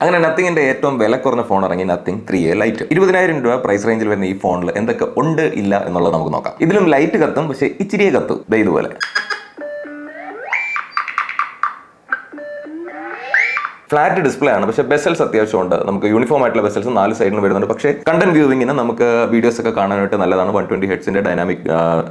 അങ്ങനെ നത്തിങ്ങിന്റെ ഏറ്റവും വില കുറഞ്ഞ ഫോൺ ഇറങ്ങി നത്തിങ് 3A ലൈറ്റ്. 20,000 രൂപ പ്രൈസ് റേഞ്ചിൽ വരുന്ന ഈ ഫോണിൽ എന്തൊക്കെ ഉണ്ട് ഇല്ല എന്നുള്ളത് നമുക്ക് നോക്കാം. ഇതിലും ലൈറ്റ് കത്തും, പക്ഷേ ഇച്ചിരിയെ കത്തും. ഇതുപോലെ ഫ്ലാറ്റ് ഡിസ്പ്ലേ ആണ്, പക്ഷേ ബെസൽസ് അത്യാവശ്യമുണ്ട്. നമുക്ക് യൂണിഫോം ആയിട്ടുള്ള ബെസൽസ് 4 സൈഡിൽ വരുന്നുണ്ട്. പക്ഷേ കണ്ടന്റ് വ്യൂവിങ്ങിന് നമുക്ക് വീഡിയോസ് ഒക്കെ കാണാനായിട്ട് നല്ലതാണ്. 120 ഹെഡ്സിന്റെ ഡൈനാമിക്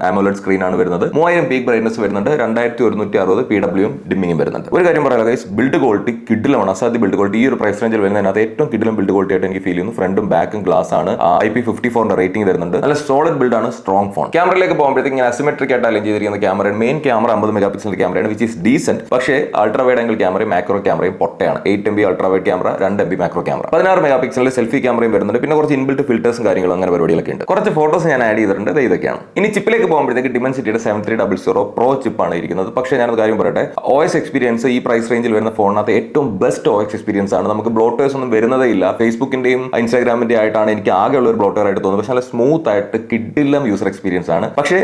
AMOLED സ്ക്രീൻ ആണ് വരുന്നത്. 3000 പീക്ക് ബ്രൈറ്റ്നസ് വരുന്നുണ്ട്. 2160 PWM ഡിമ്മിങ്ങും വരുന്നുണ്ട്. ഒരു കാര്യം പറയാം ഗൈസ്, ബിൽഡ് ക്വാളിറ്റി കിഡിലാണ്. അസാധ്യ ബിൽഡ് ക്വാളിറ്റി. ഈ ഒരു പ്രൈസ് റേഞ്ചിൽ വരുന്നതിനകത്ത് ഏറ്റവും കിഡിലും ബിൽഡ് ക്വാളിറ്റി ആയിട്ട് എനിക്ക് ഫീൽ ചെയ്യുന്നു. ഫ്രണ്ടും ബാക്കും ഗ്ലാസ് ആണ്. IP54 റേറ്റിംഗ് വരുന്നുണ്ട്. നല്ല സോളിഡ് ബിൽഡ് ആണ്, സ്ട്രോങ് ഫോൺ. ക്യാമറയിലേക്ക് പോകുമ്പോഴത്തേക്ക് ഇങ്ങനെ അസിമെട്രിക് ആയിട്ട് അലൈൻ ചെയ്തിരിക്കുന്ന ക്യാമറ. മെയിൻ ക്യാമറ 50 മെഗാ പിക്സലിന്റെ ക്യാമറയാണ്, വിച്ച് ഈസ് ഡീസെന്റ്. പക്ഷേ അൾട്രാ വൈഡ് ആംഗിൾ ക്യാമറയും മാക്രോ ക്യാമറയും പൊട്ടയാണ്. 8 MB ultra wide camera, 2 MB macro camera, 16 mega പിക്സലിൽ സെൽഫി ക്യാമറയും വരുന്നുണ്ട്. പിന്നെ കുറച്ച് ഇൻബിൽറ്റ് ഫിൽറ്റേഴ്സും കാര്യങ്ങളും അങ്ങനെ പരിപാടികളൊക്കെ ഉണ്ട്. കുറച്ച് ഫോട്ടോസ് ഞാൻ ആഡ് ചെയ്തിട്ടുണ്ട്. ഇതൊക്കെയാണ്. ഇനി ചിപ്പിലേക്ക് പോകുമ്പോഴത്തേക്ക് ഡിമെൻസിറ്റിയുടെ 7300 പ്രോ ചിപ്പാണ് ഇരിക്കുന്നത്. പക്ഷേ ഞാനൊരു കാര്യം പറയട്ടെ, OS എക്സ്പീരിയൻസ് ഈ പ്രൈസ് റേഞ്ചിൽ വരുന്ന ഫോണിനകത്ത് ഏറ്റവും ബെസ്റ്റ് OS എക്സ്പീരിയൻസ് ആണ്. നമുക്ക് ബ്ലോട്ടേഴ്സ് ഒന്നും വരുന്നതേ ഇല്ല. ഫേസ്ബുക്കിന്റെയും ഇൻസ്റ്റാഗ്രാമിന്റെ ആയിട്ടാണ് എനിക്ക് ആകെയുള്ള ഒരു ബ്ലോട്ടർ ആയിട്ട് തോന്നുന്നത്. പക്ഷേ നല്ല സ്മൂത്ത് ആയിട്ട് കിഡിലും യൂസർ എക്സ്പീരിയൻസ് ആണ്. പക്ഷേ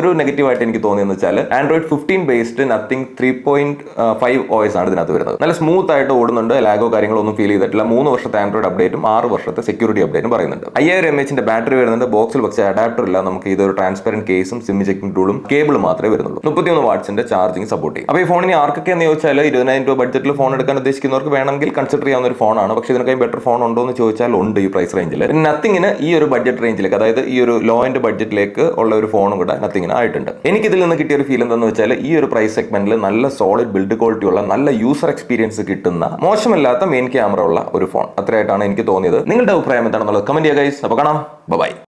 ഒരു നെഗറ്റീവ് ആയിട്ട് എനിക്ക് തോന്നിയെന്ന് വെച്ചാൽ Android 15 ബേസ്ഡ് നത്തിങ് 3.5 OS ആണ് ഇതിനകത്ത് വരുന്നത്. നല്ല സ്മൂത്ത് ആയിട്ട് ഓടുന്നുണ്ട്. ലാഗോ കാര്യങ്ങളോ ഒന്നും ഫീൽ ചെയ്തിട്ടില്ല. 3 വർഷത്തെ ആൻഡ്രോയിഡ് അപ്ഡേറ്റും 6 വർഷത്തെ സെക്യൂരിറ്റി അപ്ഡേറ്റും പറയുന്നുണ്ട്. 5000 mAh ബാറ്ററി വരുന്നുണ്ട്. ബോക്സിൽ പക്ഷേ അഡാപ്റ്റർ ഇല്ല. നമുക്ക് ഇതൊരു ട്രാൻസ്പെറന്റ് കേസും സിം ചെക്കിംഗ് ടൂളും കേബിൾ മാത്രമേ വരുന്നുള്ളൂ. 31 വാട്ട്സിന്റെ ചാർജിംഗ് സപ്പോർട്ട് ചെയ്യും. അപ്പോൾ ഈ ഫോണിന് ആർക്കൊക്കെ എന്ന് ചോദിച്ചാൽ 20,000 രൂപ ബഡ്ജറ്റിൽ ഫോൺ എടുക്കാൻ ഉദ്ദേശിക്കുന്നവർക്ക് വേണമെങ്കിൽ കൺസിഡർ ചെയ്യാവുന്ന ഒരു ഫോണാണ്. പക്ഷേ ഇതിനൊക്കെ ബെറ്റർ ഫോൺ ഉണ്ടോ എന്ന് ചോദിച്ചാൽ ഉണ്ട് ഈ പ്രൈസ് റേഞ്ചിൽ. നത്തിങ്ങിന് ഈ ഒരു ബഡ്ജറ്റ് റേഞ്ചിലേക്ക്, അതായത് ഈ ഒരു ലോ എൻഡ് ബഡ്ജറ്റിലേക്ക് ഉള്ള ഒരു ഫോണും കൂടെ നത്തിങ്ങിന് ആയിട്ടുണ്ട്. എനിക്കിതിൽ നിന്ന് കിട്ടിയ ഒരു ഫീൽ എന്താണെന്ന് വെച്ചാൽ ഈ ഒരു പ്രൈസ് സെഗ്മെന്റിൽ നല്ല സോളിഡ് ബിൽഡ് ക്വാളിറ്റി ഉള്ള, നല്ല യൂസർ എക്സ്പീരിയൻസ് കിട്ടുന്ന, മോശമില്ലാത്ത മെയിൻ ക്യാമറ ഉള്ള ഒരു ഫോൺ. അത്രയായിട്ടാണ് എനിക്ക് തോന്നിയത്. നിങ്ങളുടെ അഭിപ്രായം എന്താണെന്നുള്ളത് കമന്റ് ചെയ്യുക ഗൈസ്. അപ്പോൾ കാണാം. ബൈ.